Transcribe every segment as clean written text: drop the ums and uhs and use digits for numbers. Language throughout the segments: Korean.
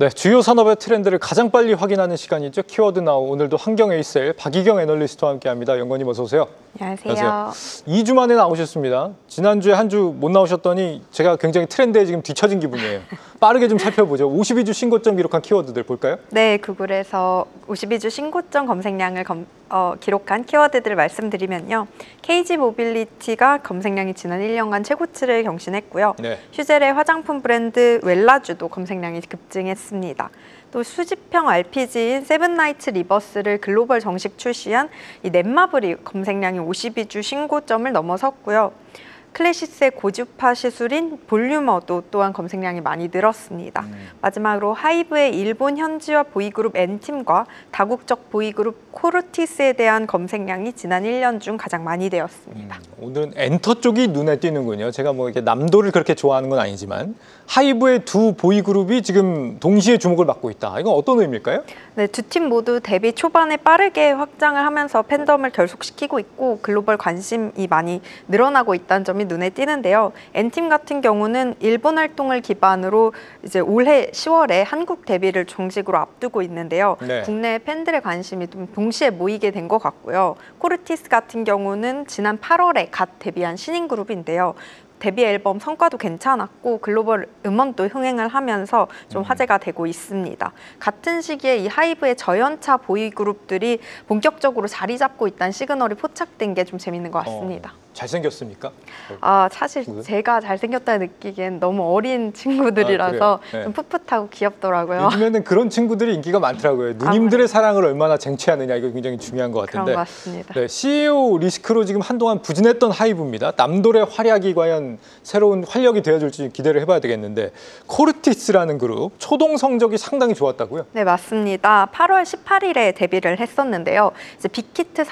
네, 주요 산업의 트렌드를 가장 빨리 확인하는 시간이죠. 키워드 나우. 오늘도 환경에이셀 박희경 애널리스트와 함께합니다. 연구원님 어서 오세요. 안녕하세요. 2주 만에 나오셨습니다. 지난주에 한 주 못 나오셨더니 제가 굉장히 트렌드에 지금 뒤처진 기분이에요. 빠르게 좀 살펴보죠. 52주 신고점 기록한 키워드들 볼까요? 네, 구글에서 52주 신고점 검색량을 기록한 키워드들을 말씀드리면요. KG 모빌리티가 검색량이 지난 1년간 최고치를 경신했고요. 네. 슈젤의 화장품 브랜드 웰라주도 검색량이 급증했습니다. 또 수집형 RPG인 세븐나이츠 리버스를 글로벌 정식 출시한 이 넷마블이 검색량이 52주 신고점을 넘어섰고요. 클래시스의 고주파 시술인 볼류머도 또한 검색량이 많이 늘었습니다. 마지막으로 하이브의 일본 현지화 보이그룹 N팀과 다국적 보이그룹 코르티스에 대한 검색량이 지난 1년 중 가장 많이 되었습니다. 오늘은 엔터 쪽이 눈에 띄는군요. 제가 뭐 이렇게 남도를 그렇게 좋아하는 건 아니지만 하이브의 두 보이그룹이 지금 동시에 주목을 받고 있다. 이건 어떤 의미일까요? 네, 두 팀 모두 데뷔 초반에 빠르게 확장을 하면서 팬덤을 결속시키고 있고 글로벌 관심이 많이 늘어나고 있다는 점이 눈에 띄는데요. N팀 같은 경우는 일본 활동을 기반으로 이제 올해 10월에 한국 데뷔를 정식으로 앞두고 있는데요. 네. 국내 팬들의 관심이 좀 동시에 모이게 된 것 같고요. 코르티스 같은 경우는 지난 8월에 갓 데뷔한 신인 그룹인데요. 데뷔 앨범 성과도 괜찮았고 글로벌 음원도 흥행을 하면서 좀 화제가 되고 있습니다. 같은 시기에 이 하이브의 저연차 보이그룹들이 본격적으로 자리 잡고 있다는 시그널이 포착된 게 좀 재밌는 것 같습니다. 잘생겼습니까? 사실 제가 잘생겼다 느끼기엔 너무 어린 친구들이라서 네. 좀 풋풋하고 귀엽더라고요. 요즘에는 그런 친구들이 인기가 많더라고요. 누님들의 사랑을 얼마나 쟁취하느냐, 이거 굉장히 중요한 것 같은데. 그런 것 같습니다. 네, CEO 리스크로 지금 한동안 부진했던 하이브입니다. 남돌의 활약이 과연 새로운 활력이 되어줄지 기대를 해봐야 되겠는데, 코르티스라는 그룹 초동 성적이 상당히 좋았다고요? 네, 맞습니다. 8월 18일에 데뷔를 했었는데요. 이제 빅히트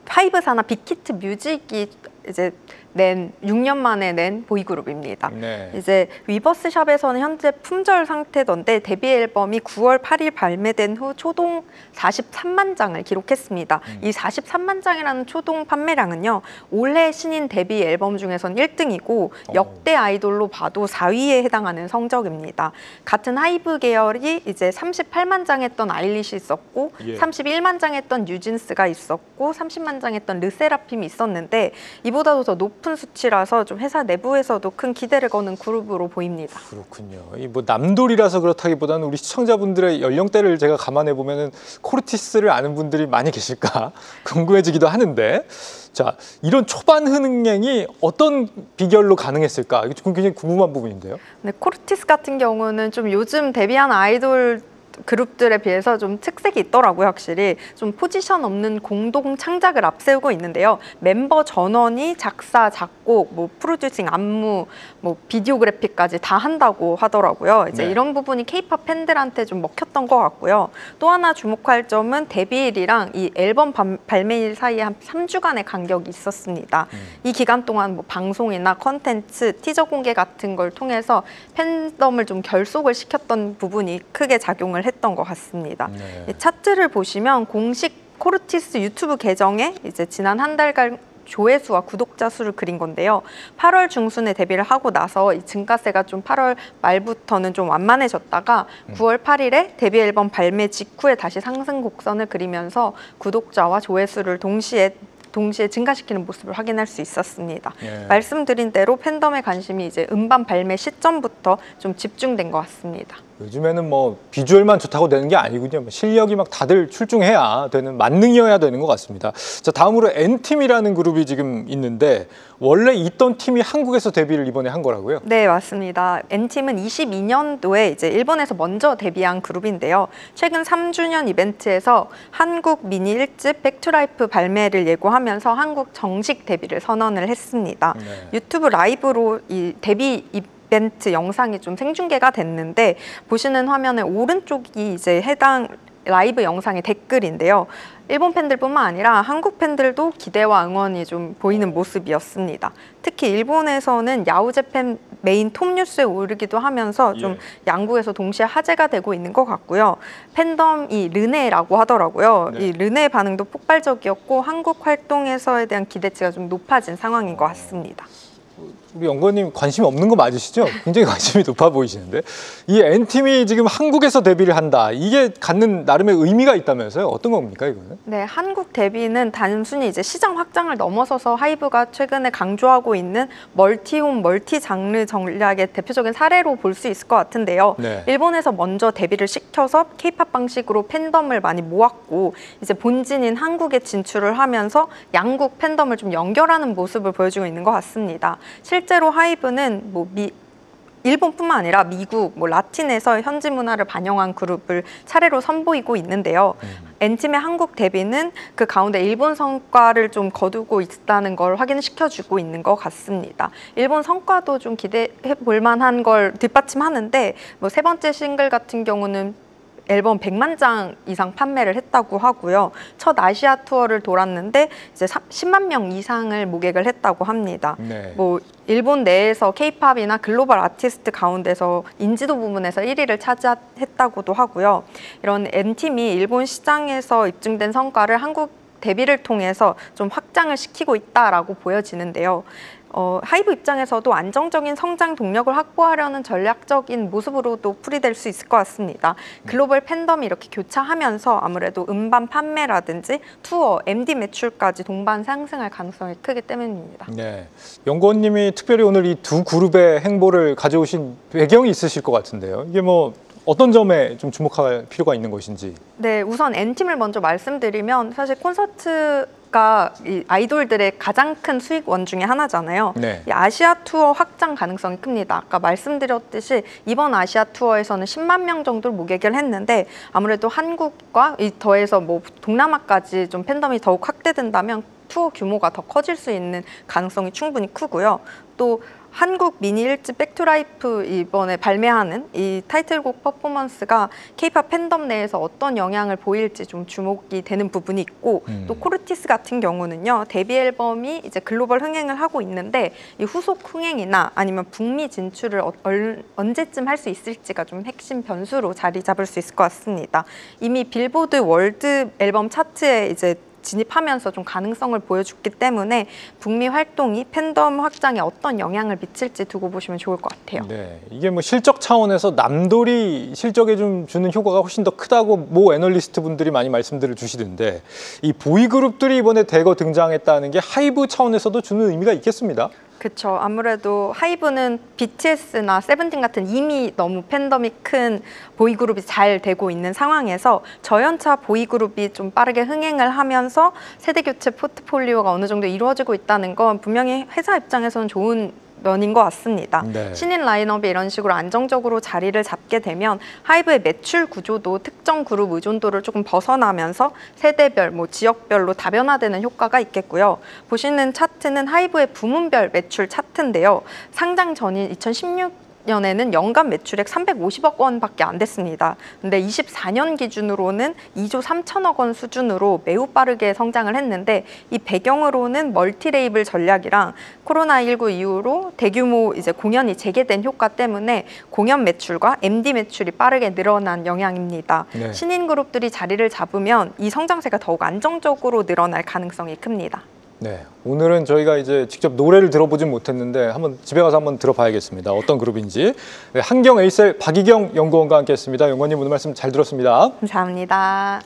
하이브 산하 빅히트 뮤직이 이제 6년 만에 낸 보이그룹입니다. 네. 이제 위버스샵에서는 현재 품절 상태던데 데뷔 앨범이 9월 8일 발매된 후 초동 43만 장을 기록했습니다. 이 43만 장이라는 초동 판매량은요, 올해 신인 데뷔 앨범 중에선 1등이고 역대 아이돌로 봐도 4위에 해당하는 성적입니다. 같은 하이브 계열이 이제 38만 장 했던 아일리시 있었고 31만 장 했던 뉴진스가 있었고 30만 장 했던 르세라핌이 있었는데 이보다도 더 높은 수치라서 좀 회사 내부에서도 큰 기대를 거는 그룹으로 보입니다. 그렇군요. 이 뭐 남돌이라서 그렇다기보다는 우리 시청자분들의 연령대를 제가 감안해 보면은 코르티스를 아는 분들이 많이 계실까 궁금해지기도 하는데, 자, 이런 초반 흥행이 어떤 비결로 가능했을까? 이거 굉장히 궁금한 부분인데요. 네, 코르티스 같은 경우는 좀 요즘 데뷔한 아이돌 그룹들에 비해서 좀 특색이 있더라고요. 확실히 좀 포지션 없는 공동 창작을 앞세우고 있는데요. 멤버 전원이 작사, 작곡, 뭐 프로듀싱, 안무, 뭐 비디오그래픽까지 다 한다고 하더라고요. 이제 이런 부분이 K-팝 팬들한테 좀 먹혔던 것 같고요. 또 하나 주목할 점은 데뷔일이랑 이 앨범 발매일 사이에 한 3주간의 간격이 있었습니다. 이 기간 동안 뭐 방송이나 컨텐츠, 티저 공개 같은 걸 통해서 팬덤을 좀 결속을 시켰던 부분이 크게 작용을 했던 것 같습니다. 차트를 보시면 공식 코르티스 유튜브 계정에 이제 지난 한 달간 조회수와 구독자 수를 그린 건데요. 8월 중순에 데뷔를 하고 나서 이 증가세가 좀 8월 말부터는 좀 완만해졌다가 9월 8일에 데뷔 앨범 발매 직후에 다시 상승 곡선을 그리면서 구독자와 조회수를 동시에 증가시키는 모습을 확인할 수 있었습니다. 말씀드린 대로 팬덤의 관심이 이제 음반 발매 시점부터 좀 집중된 것 같습니다. 요즘에는 뭐 비주얼만 좋다고 되는 게 아니군요. 실력이 막 다들 출중해야 되는, 만능이어야 되는 것 같습니다. 자, 다음으로 N팀이라는 그룹이 지금 있는데 원래 있던 팀이 한국에서 데뷔를 이번에 한 거라고요? 네, 맞습니다. N팀은 22년도에 이제 일본에서 먼저 데뷔한 그룹인데요. 최근 3주년 이벤트에서 한국 미니 1집 백투라이프 발매를 예고하면서 한국 정식 데뷔를 선언을 했습니다. 유튜브 라이브로 이 데뷔 이벤트 영상이 좀 생중계가 됐는데 보시는 화면의 오른쪽이 이제 해당 라이브 영상의 댓글인데요. 일본 팬들뿐만 아니라 한국 팬들도 기대와 응원이 좀 보이는 모습이었습니다. 특히 일본에서는 야후재팬 메인 톱뉴스에 오르기도 하면서 좀 양국에서 동시에 화제가 되고 있는 것 같고요. 팬덤이 르네라고 하더라고요. 이 르네 반응도 폭발적이었고 한국 활동에서에 대한 기대치가 좀 높아진 상황인 것 같습니다. 우리 연구원님 관심이 없는 거 맞으시죠? 굉장히 관심이 높아 보이시는데 이 N팀이 지금 한국에서 데뷔를 한다. 이게 갖는 나름의 의미가 있다면서요? 어떤 겁니까 이거는? 네, 한국 데뷔는 단순히 이제 시장 확장을 넘어서서 하이브가 최근에 강조하고 있는 멀티홈, 멀티 장르 전략의 대표적인 사례로 볼 수 있을 것 같은데요. 네. 일본에서 먼저 데뷔를 시켜서 K-팝 방식으로 팬덤을 많이 모았고 이제 본진인 한국에 진출을 하면서 양국 팬덤을 좀 연결하는 모습을 보여주고 있는 것 같습니다. 실제로 하이브는 일본뿐만 아니라 미국, 라틴에서 현지 문화를 반영한 그룹을 차례로 선보이고 있는데요. N팀의 한국 데뷔는 그 가운데 일본 성과를 좀 거두고 있다는 걸 확인시켜주고 있는 것 같습니다. 일본 성과도 좀 기대해 볼 만한 걸 뒷받침하는데 세 번째 싱글 같은 경우는 앨범 100만 장 이상 판매를 했다고 하고요. 첫 아시아 투어를 돌았는데 이제 10만 명 이상을 모객을 했다고 합니다. 네. 일본 내에서 K-팝이나 글로벌 아티스트 가운데서 인지도 부분에서 1위를 차지했다고도 하고요. 이런 N팀이 일본 시장에서 입증된 성과를 한국 데뷔를 통해서 좀 확장을 시키고 있다라고 보여지는데요. 하이브 입장에서도 안정적인 성장 동력을 확보하려는 전략적인 모습으로도 풀이될 수 있을 것 같습니다. 글로벌 팬덤이 이렇게 교차하면서 아무래도 음반 판매라든지 투어, MD 매출까지 동반 상승할 가능성이 크기 때문입니다. 네, 연구원님이 특별히 오늘 이 두 그룹의 행보를 가져오신 배경이 있으실 것 같은데요. 이게 어떤 점에 좀 주목할 필요가 있는 것인지. 네, 우선 N팀을 먼저 말씀드리면 사실 콘서트가 이 아이돌들의 가장 큰 수익원 중에 하나잖아요. 네. 이 아시아 투어 확장 가능성이 큽니다. 아까 말씀드렸듯이 이번 아시아 투어에서는 10만 명 정도를 모객을 했는데 아무래도 한국과 더해서 동남아까지 좀 팬덤이 더욱 확대된다면 투어 규모가 더 커질 수 있는 가능성이 충분히 크고요. 또 한국 미니 1집 백투라이프 이번에 발매하는 이 타이틀곡 퍼포먼스가 K-팝 팬덤 내에서 어떤 영향을 보일지 좀 주목이 되는 부분이 있고 또 코르티스 같은 경우는요. 데뷔 앨범이 이제 글로벌 흥행을 하고 있는데 이 후속 흥행이나 아니면 북미 진출을 언제쯤 할 수 있을지가 좀 핵심 변수로 자리 잡을 수 있을 것 같습니다. 이미 빌보드 월드 앨범 차트에 이제 진입하면서 좀 가능성을 보여줬기 때문에 북미 활동이 팬덤 확장에 어떤 영향을 미칠지 두고 보시면 좋을 것 같아요. 네, 이게 실적 차원에서 남돌이 실적에 좀 주는 효과가 훨씬 더 크다고 애널리스트 분들이 많이 말씀들을 주시던데 이 보이 그룹들이 이번에 대거 등장했다는 게 하이브 차원에서도 주는 의미가 있겠습니다. 그렇죠. 아무래도 하이브는 BTS나 세븐틴 같은 이미 너무 팬덤이 큰 보이그룹이 잘 되고 있는 상황에서 저연차 보이그룹이 좀 빠르게 흥행을 하면서 세대교체 포트폴리오가 어느 정도 이루어지고 있다는 건 분명히 회사 입장에서는 좋은 면인 것 같습니다. 네. 신인 라인업이 이런 식으로 안정적으로 자리를 잡게 되면 하이브의 매출 구조도 특정 그룹 의존도를 조금 벗어나면서 세대별, 지역별로 다변화되는 효과가 있겠고요. 보시는 차트는 하이브의 부문별 매출 차트인데요. 상장 전인 2016년에는 연간 매출액 350억 원밖에 안 됐습니다. 근데 24년 기준으로는 2조 3천억 원 수준으로 매우 빠르게 성장을 했는데 이 배경으로는 멀티 레이블 전략이랑 코로나19 이후로 대규모 이제 공연이 재개된 효과 때문에 공연 매출과 MD 매출이 빠르게 늘어난 영향입니다. 네. 신인 그룹들이 자리를 잡으면 이 성장세가 더욱 안정적으로 늘어날 가능성이 큽니다. 네, 오늘은 저희가 이제 직접 노래를 들어보진 못했는데 집에 가서 한번 들어봐야겠습니다. 어떤 그룹인지. 네, 한경 에이셀 박희경 연구원과 함께했습니다. 연구원님 오늘 말씀 잘 들었습니다. 감사합니다.